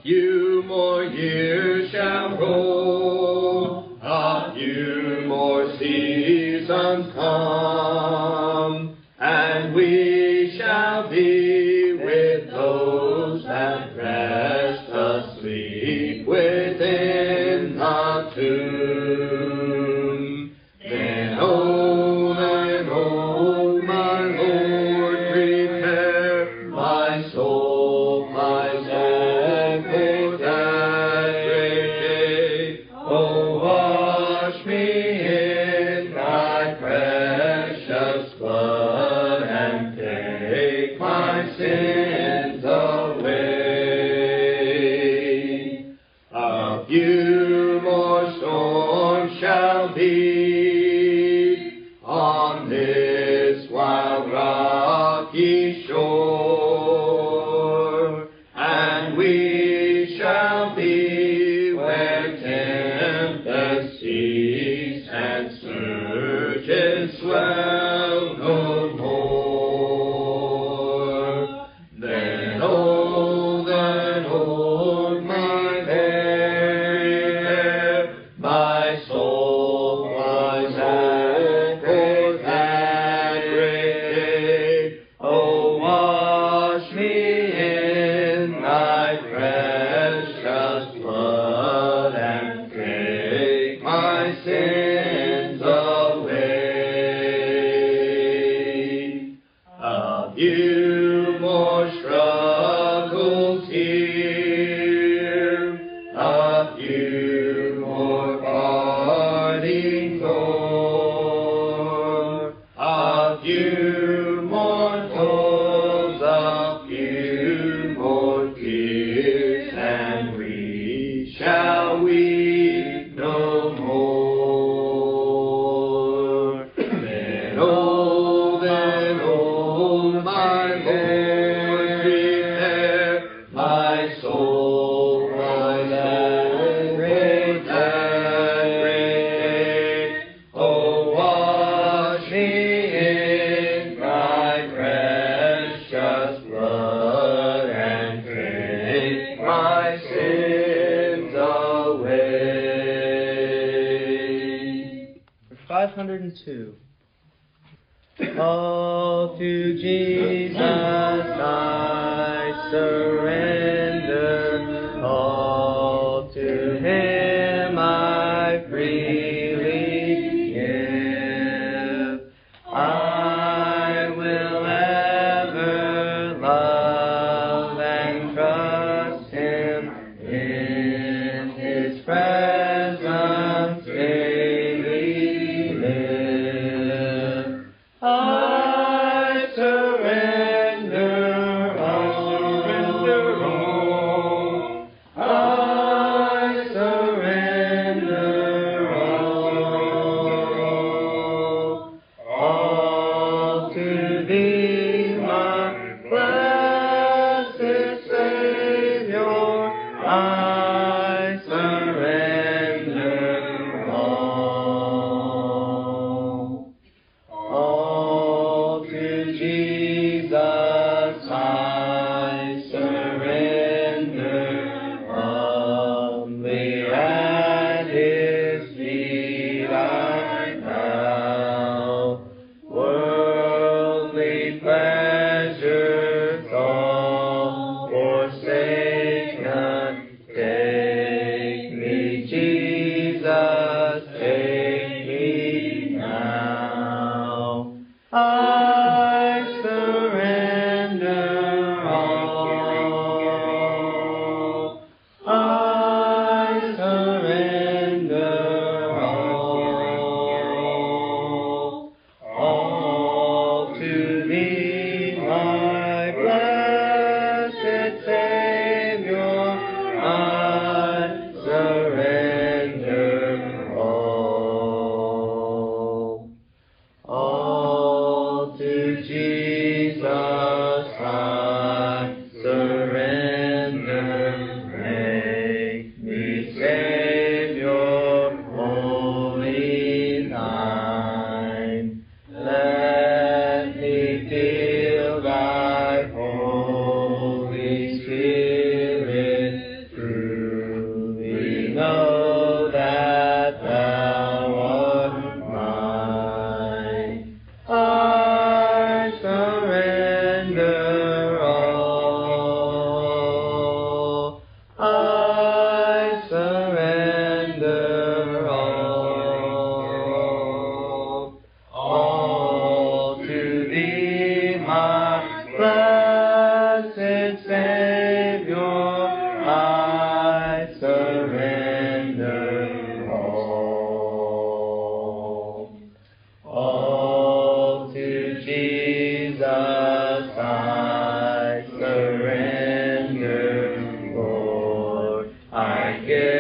few more years shall roll, a few more seasons come, and we shall be with those that rest asleep within the tomb. Then old and old, my Lord, prepare my soul, my soul for that great day. Oh, wash me in thy precious blood and take my sins away. A few more storms shall be on this wild rocky shore, and we shall be where tempest cease and surges swell no more. Then old and old, my Lord, my soul, my soul for that great day. Oh, wash me in thy precious blood and take my sins away. A few more struggles here, a few more partings o'er, a few more toils, a few more tears, and we shall weep no more. Then old and old, my Lord, prepare my soul, my soul for that great day. Oh, wash me in thy precious blood and take my sins away. 502. All to Jesus I surrender, all to Him I freely give. I will ever love and trust Him in His presence daily live. I surrender all. I surrender all to Thee, my blessed Savior. I surrender all to Jesus I surrender, humbly at His feet I bow. Worldly pleasures all forsaken, I surrender all. All to Jesus I surrender, Lord. I give